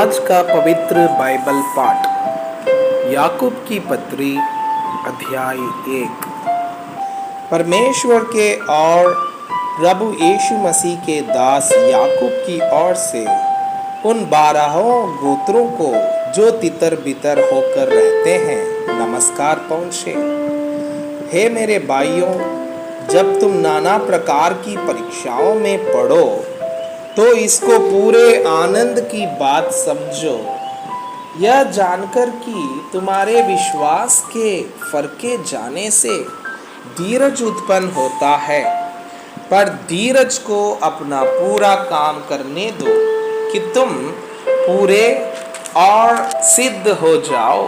आज का पवित्र बाइबल पाठ याकूब की पत्री अध्याय 1। परमेश्वर के और प्रभु यीशु मसीह के दास याकूब की ओर से उन 12 गोत्रों को जो तितर बितर होकर रहते हैं नमस्कार पहुँचे। हे मेरे भाइयों, जब तुम नाना प्रकार की परीक्षाओं में पढ़ो तो इसको पूरे आनंद की बात समझो, यह जानकर कि तुम्हारे विश्वास के फरके जाने से धीरज उत्पन्न होता है। पर धीरज को अपना पूरा काम करने दो कि तुम पूरे और सिद्ध हो जाओ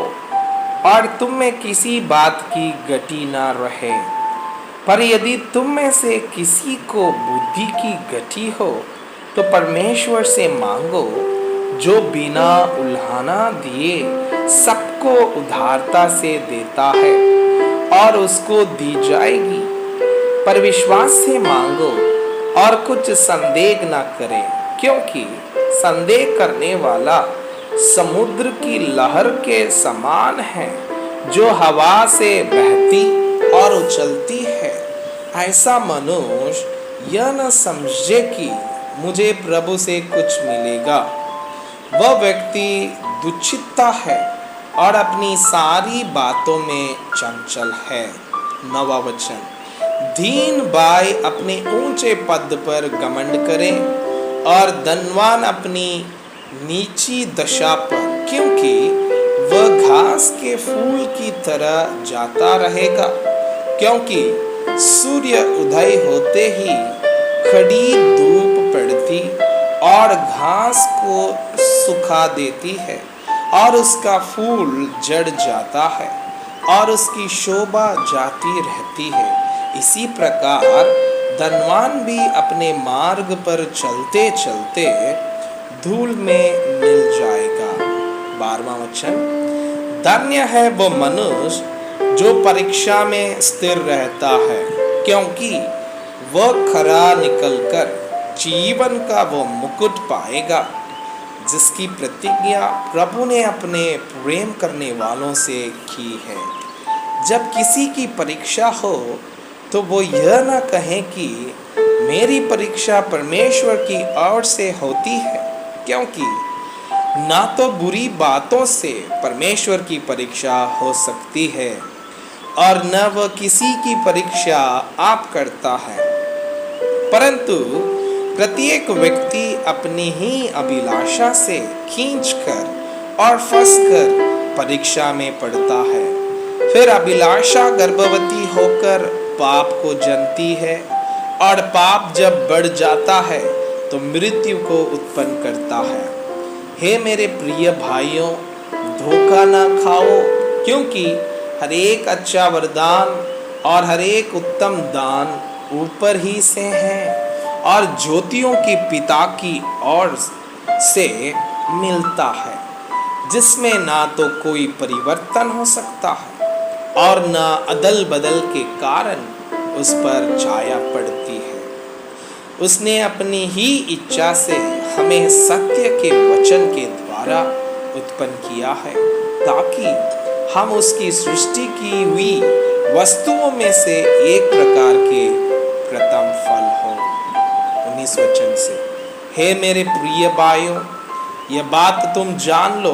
और तुम में किसी बात की गति ना रहे। पर यदि तुम में से किसी को बुद्धि की गति हो तो परमेश्वर से मांगो, जो बिना उल्हाना दिए सबको उदारता से देता है और उसको दी जाएगी। पर विश्वास से मांगो और कुछ संदेह न करे, क्योंकि संदेह करने वाला समुद्र की लहर के समान है, जो हवा से बहती और उछलती है। ऐसा मनुष्य यह न समझे कि मुझे प्रभु से कुछ मिलेगा। वह व्यक्ति दुचित्ता है और अपनी सारी बातों में चंचल है। 9वां वचन, दीन भाई अपने ऊंचे पद पर घमंड करे और धनवान अपनी नीची दशा पर, क्योंकि वह घास के फूल की तरह जाता रहेगा। क्योंकि सूर्य उदय होते ही खड़ी धूप पड़ती और घास को सुखा देती है और उसका फूल जड़ जाता है और उसकी शोभा जाती रहती है। इसी प्रकार धनवान भी अपने मार्ग पर चलते चलते धूल में मिल जाएगा। 12वां वचन, धन्य है वो मनुष्य जो परीक्षा में स्थिर रहता है, क्योंकि वह खरा निकलकर जीवन का वो मुकुट पाएगा जिसकी प्रतिज्ञा प्रभु ने अपने प्रेम करने वालों से की है। जब किसी की परीक्षा हो तो वो यह ना कहे कि मेरी परीक्षा परमेश्वर की ओर से होती है, क्योंकि ना तो बुरी बातों से परमेश्वर की परीक्षा हो सकती है और न वह किसी की परीक्षा आप करता है, परंतु प्रत्येक व्यक्ति अपनी ही अभिलाषा से खींचकर और फंसकर परीक्षा में पड़ता है। फिर अभिलाषा गर्भवती होकर पाप को जनती है और पाप जब बढ़ जाता है तो मृत्यु को उत्पन्न करता है। हे मेरे प्रिय भाइयों, धोखा ना खाओ, क्योंकि हर एक अच्छा वरदान और हर एक उत्तम दान ऊपर ही से है और ज्योतियों के पिता की ओर से मिलता है, जिसमें ना तो कोई परिवर्तन हो सकता है और ना अदल बदल के कारण उस पर छाया पड़ती है। उसने अपनी ही इच्छा से हमें सत्य के वचन के द्वारा उत्पन्न किया है, ताकि हम उसकी सृष्टि की हुई वस्तुओं में से एक प्रकार के प्रथम फल हो। 19 वचन से, हे मेरे प्रिय भाइयों, यह बात तुम जान लो,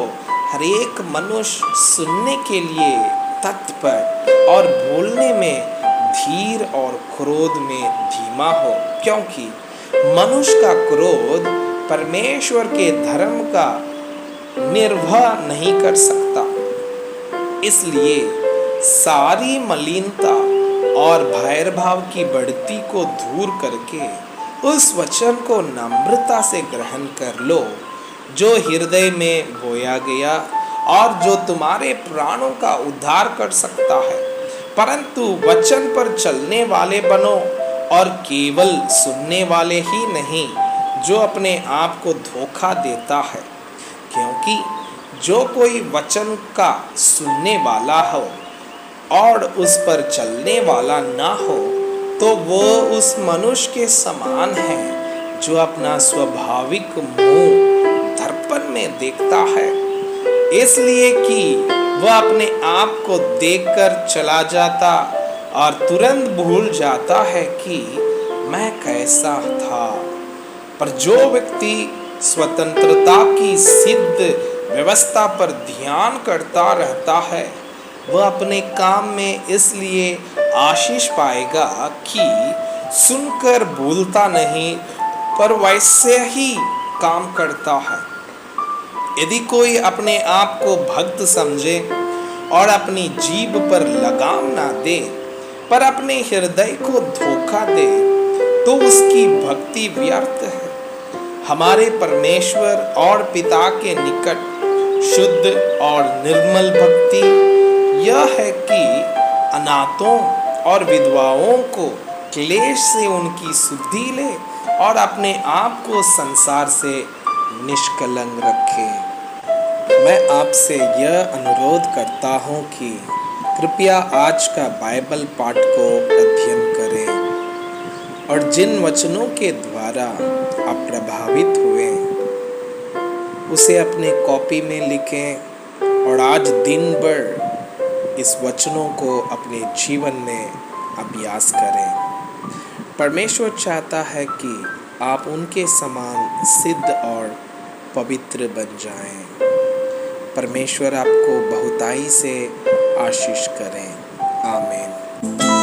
हर एक मनुष्य सुनने के लिए तत्पर और बोलने में धीर और क्रोध में धीमा हो, क्योंकि मनुष्य का क्रोध परमेश्वर के धर्म का निर्वाह नहीं कर सकता। इसलिए सारी मलिनता और भैरभाव की बढ़ती को दूर करके उस वचन को नम्रता से ग्रहण कर लो, जो हृदय में बोया गया और जो तुम्हारे प्राणों का उद्धार कर सकता है। परंतु वचन पर चलने वाले बनो और केवल सुनने वाले ही नहीं, जो अपने आप को धोखा देता है। क्योंकि जो कोई वचन का सुनने वाला हो और उस पर चलने वाला ना हो, तो वो उस मनुष्य के समान है जो अपना स्वाभाविक मुंह दर्प बचपन में देखता है, इसलिए कि वह अपने आप को देखकर चला जाता और तुरंत भूल जाता है कि मैं कैसा था। पर जो व्यक्ति स्वतंत्रता की सिद्ध व्यवस्था पर ध्यान करता रहता है, वह अपने काम में इसलिए आशीष पाएगा कि सुनकर भूलता नहीं, पर वैसे ही काम करता है। यदि कोई अपने आप को भक्त समझे और अपनी जीभ पर लगाम ना दे, पर अपने हृदय को धोखा दे, तो उसकी भक्ति व्यर्थ है। हमारे परमेश्वर और पिता के निकट शुद्ध और निर्मल भक्ति यह है कि अनाथों और विधवाओं को क्लेश से उनकी शुद्धि ले और अपने आप को संसार से निष्कलंक रखे। मैं आपसे यह अनुरोध करता हूँ कि कृपया आज का बाइबल पाठ को अध्ययन करें और जिन वचनों के द्वारा आप प्रभावित हुए उसे अपने कॉपी में लिखें और आज दिन भर इस वचनों को अपने जीवन में अभ्यास करें। परमेश्वर चाहता है कि आप उनके समान सिद्ध और पवित्र बन जाएं। परमेश्वर आपको बहुताई से आशीष करें। आमीन।